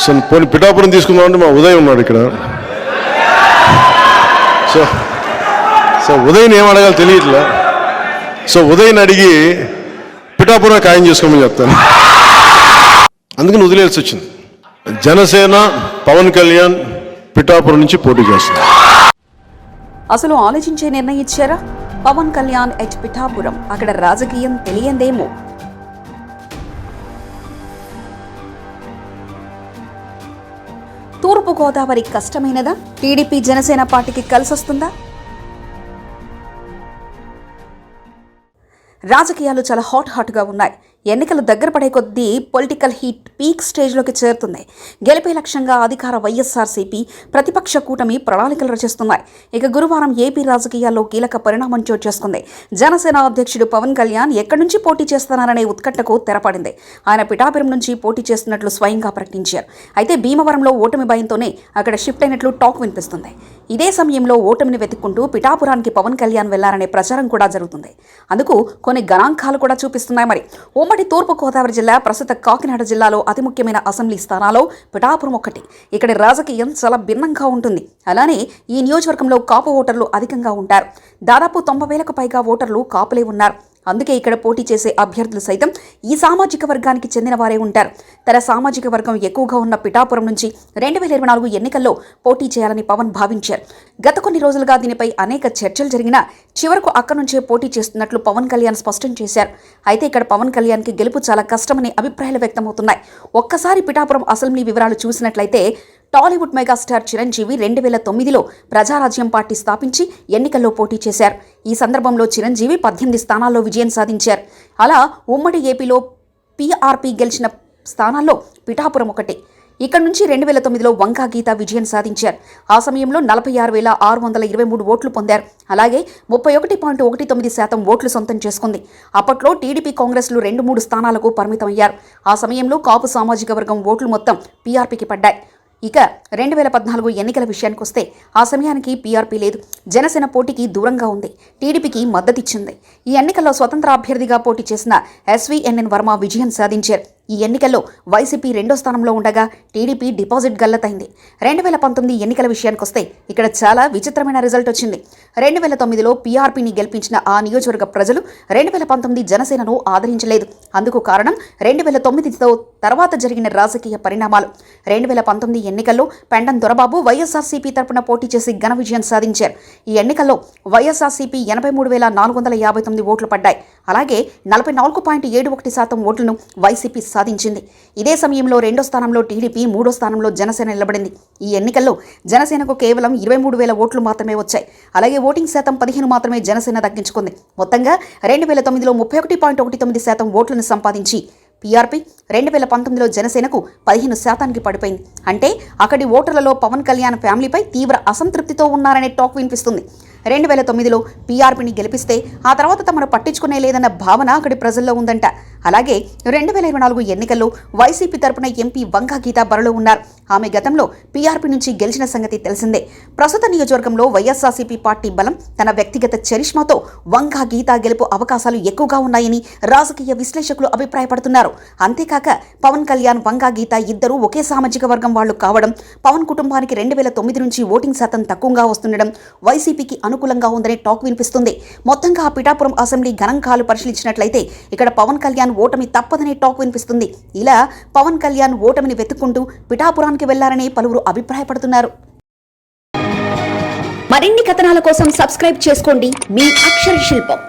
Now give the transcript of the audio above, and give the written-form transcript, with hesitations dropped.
So పోనీ పిఠాపురం తీసుకుందామంటే మా ఉదయ్ ఉన్నాడు ఇక్కడ. సో ఉదయ్ని ఏం అడగాలి తెలియట్లే. సో ఉదయ్ని అడిగి పిఠాపురం ఖాయం చేసుకోమని చెప్తాను. అందుకని వదిలేసి వచ్చింది. జనసేన పవన్ కళ్యాణ్ పిఠాపురం నుంచి పోటీ చేస్తుంది. అసలు ఆలోచించే నిర్ణయం ఇచ్చారా? పవన్ కళ్యాణ్ ఎట్ పిఠాపురం. అక్కడ రాజకీయం తెలియందేమో. తూర్పు గోదావరి కష్టమైనదా? టీడీపీ జనసేన పార్టీకి కలిసొస్తుందా? రాజకీయాలు చాలా హాట్గా ఉన్నాయి. ఎన్నికలు దగ్గర పడే కొద్దీ పొలిటికల్ హీట్ పీక్ స్టేజ్లోకి చేరుతుంది. గెలిపే లక్ష్యంగా అధికార వైఎస్ఆర్సీపీ, ప్రతిపక్ష కూటమి ప్రణాళికలు రచిస్తున్నాయి. ఇక గురువారం ఏపీ రాజకీయాల్లో కీలక పరిణామం చోటు చేసుకుంది. జనసేన అధ్యక్షుడు పవన్ కళ్యాణ్ ఎక్కడి నుంచి పోటీ చేస్తున్నారనే ఉత్కంఠకు తెరపడింది. ఆయన పిఠాపురం నుంచి పోటీ చేస్తున్నట్లు స్వయంగా ప్రకటించారు. అయితే భీమవరంలో ఓటమి భయంతోనే అక్కడ షిఫ్ట్ అయినట్లు టాక్ వినిపిస్తుంది. ఇదే సమయంలో ఓటమిని వెతుక్కుంటూ పిఠాపురానికి పవన్ కళ్యాణ్ వెళ్లారనే ప్రచారం కూడా జరుగుతుంది. అందుకు కొన్ని గణాంకాలు కూడా చూపిస్తున్నాయి. మరి ఉమ్మడి తూర్పు గోదావరి జిల్లా, ప్రస్తుత కాకినాడ జిల్లాలో అతి ముఖ్యమైన అసెంబ్లీ స్థానాల్లో పిఠాపురం ఒకటి. ఇక్కడి రాజకీయం చాలా భిన్నంగా ఉంటుంది. అలానే ఈ నియోజకవర్గంలో కాపు ఓటర్లు అధికంగా ఉంటారు. దాదాపు 90,000కు పైగా ఓటర్లు కాపులే ఉన్నారు. అందుకే ఇక్కడ పోటీ చేసే అభ్యర్థులు సైతం ఈ సామాజిక వర్గానికి చెందిన వారే ఉంటారు. తన సామాజిక వర్గం ఎక్కువగా ఉన్న పిఠాపురం నుంచి 2024 ఎన్నికల్లో పోటీ చేయాలని పవన్ భావించారు. గత కొన్ని రోజులుగా దీనిపై అనేక చర్చలు జరిగినా చివరకు అక్కడి నుంచే పోటీ చేస్తున్నట్లు పవన్ కళ్యాణ్ స్పష్టం చేశారు. అయితే ఇక్కడ పవన్ కళ్యాణ్కి గెలుపు చాలా కష్టమనే అభిప్రాయాలు వ్యక్తమవుతున్నాయి. ఒక్కసారి పిఠాపురం అసెంబ్లీ వివరాలు చూసినట్లయితే టాలీవుడ్ మెగాస్టార్ చిరంజీవి 2009లో ప్రజారాజ్యం పార్టీ స్థాపించి ఎన్నికల్లో పోటీ చేశారు. ఈ సందర్భంలో చిరంజీవి 18 స్థానాల్లో విజయం సాధించారు. అలా ఉమ్మడి ఏపీలో పీఆర్పీ గెలిచిన స్థానాల్లో పిఠాపురం ఒకటి. ఇక్కడ నుంచి 2009లో వంకా గీత విజయం సాధించారు. ఆ సమయంలో 46,623 ఓట్లు పొందారు. అలాగే 31.19% ఓట్లు సొంతం చేసుకుంది. అప్పట్లో టీడీపీ కాంగ్రెస్లు 2-3 స్థానాలకు పరిమితమయ్యారు. ఆ సమయంలో కాపు సామాజిక వర్గం ఓట్లు మొత్తం పీఆర్పీకి పడ్డాయి. ఇక 2014 ఎన్నికల విషయానికి వస్తే ఆ సమయానికి పీఆర్పీ లేదు. జనసేన పోటీకి దూరంగా ఉంది. టీడీపీకి మద్దతిచ్చింది. ఈ ఎన్నికల్లో స్వతంత్ర అభ్యర్థిగా పోటీ చేసిన ఎస్వీఎన్ఎన్ వర్మ విజయం సాధించారు. ఈ ఎన్నికల్లో వైసీపీ 2వ స్థానంలో ఉండగా టీడీపీ డిపాజిట్ గల్లతైంది. 2019 ఎన్నికల విషయానికి వస్తే ఇక్కడ చాలా విచిత్రమైన రిజల్ట్ వచ్చింది. 2009లో పీఆర్పీని గెలిపించిన ఆ నియోజకవర్గ ప్రజలు 2019 జనసేనను ఆదరించలేదు. అందుకు కారణం 2009తో తర్వాత జరిగిన రాజకీయ పరిణామాలు. 2019 ఎన్నికల్లో పెండం దొరబాబు వైఎస్ఆర్సీపీ తరపున పోటీ చేసి ఘన విజయం సాధించారు. ఈ ఎన్నికల్లో వైఎస్ఆర్సీపీ 83,459 ఓట్లు పడ్డాయి. అలాగే 44.71% ఓట్లను వైసీపీ సాధించింది. ఇదే సమయంలో 2వ స్థానంలో టీడీపీ, 3వ స్థానంలో జనసేన నిలబడింది. ఈ ఎన్నికల్లో జనసేనకు కేవలం 23,000 ఓట్లు మాత్రమే వచ్చాయి. అలాగే ఓటింగ్ శాతం 15 మాత్రమే జనసేన దక్కించుకుంది. మొత్తంగా 2009లో 31.19% ఓట్లను సంపాదించి పీఆర్పీ 2019లో జనసేనకు 15% పడిపోయింది. అంటే అక్కడి ఓటర్లలో పవన్ కళ్యాణ్ ఫ్యామిలీపై తీవ్ర అసంతృప్తితో ఉన్నారనే టాక్ వినిపిస్తుంది. 2009లో పీఆర్పీని గెలిపిస్తే ఆ తర్వాత తమను పట్టించుకునే లేదన్న భావన అక్కడి ప్రజల్లో ఉందంట. అలాగే 2024 ఎన్నికల్లో వైసీపీ తరపున ఎంపీ వంకా గీత బరిలో ఉన్నారు. ఆమె గతంలో పీఆర్పీ నుంచి గెలిచిన సంగతి తెలిసిందే. ప్రస్తుత నియోజకవర్గంలో వైఎస్ఆర్సీపీ పార్టీ బలం, తన వ్యక్తిగత చరిష్మాతో వంకా గీత గెలుపు అవకాశాలు ఎక్కువగా ఉన్నాయని రాజకీయ విశ్లేషకులు అభిప్రాయపడుతున్నారు. అంతేకాక పవన్ కళ్యాణ్, వంకా గీత ఇద్దరూ ఒకే సామాజిక వర్గం వాళ్లు కావడం, పవన్ కుటుంబానికి 2009 నుంచి ఓటింగ్ శాతం తక్కువగా వస్తుండడం వైసీపీకి అనుకూలంగా ఉందనే టాక్ వినిపిస్తుంది. మొత్తంగా పిఠాపురం అసెంబ్లీ గణాంకాలు పరిశీలించినట్లయితే ఇక్కడ పవన్ కళ్యాణ్ ఓటమి తప్పదనే టాక్ వినిపిస్తుంది. ఇలా పవన్ కళ్యాణ్ ఓటమిని వెతుక్కుంటూ పిఠాపురానికి వెళ్లారని పలువురు అభిప్రాయపడుతున్నారు. మరిన్ని కథనాల కోసం సబ్స్క్రైబ్ చేసుకోండి మీ అక్షర శిల్పం.